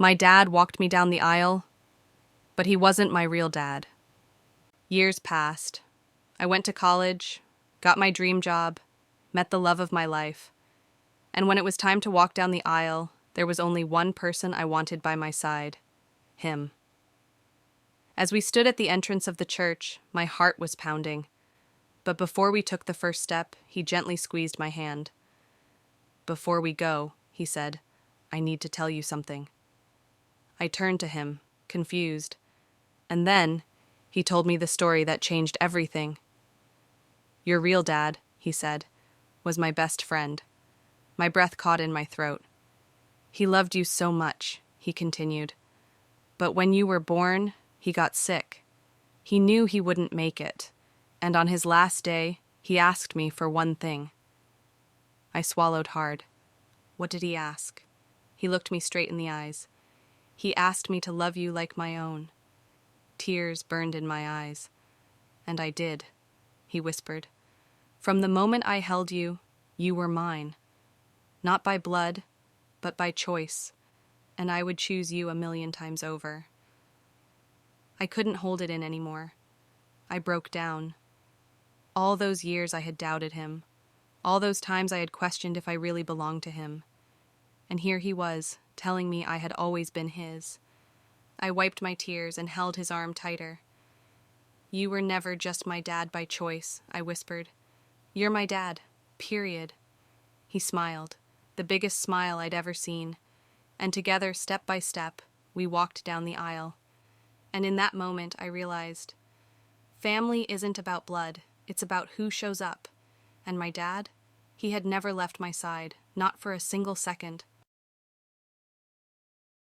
My dad walked me down the aisle, but he wasn't my real dad. Years passed. I went to college, got my dream job, met the love of my life. And when it was time to walk down the aisle, there was only one person I wanted by my side: him. As we stood at the entrance of the church, my heart was pounding. But before we took the first step, he gently squeezed my hand. "Before we go," he said, "I need to tell you something." I turned to him, confused. And then he told me the story that changed everything. "Your real dad," he said, "was my best friend." My breath caught in my throat. "He loved you so much," he continued. "But when you were born, he got sick. He knew he wouldn't make it. And on his last day, he asked me for one thing." I swallowed hard. What did he ask? He looked me straight in the eyes. "He asked me to love you like my own." Tears burned in my eyes. "And I did," he whispered. "From the moment I held you, you were mine. Not by blood, but by choice, and I would choose you 1,000,000 times over." I couldn't hold it in anymore. I broke down. All those years I had doubted him. All those times I had questioned if I really belonged to him. And here he was, telling me I had always been his. I wiped my tears and held his arm tighter. "You were never just my dad by choice," I whispered. "You're my dad, period." He smiled, the biggest smile I'd ever seen. And together, step by step, we walked down the aisle. And in that moment, I realized, family isn't about blood, it's about who shows up. And my dad, he had never left my side, not for a single second.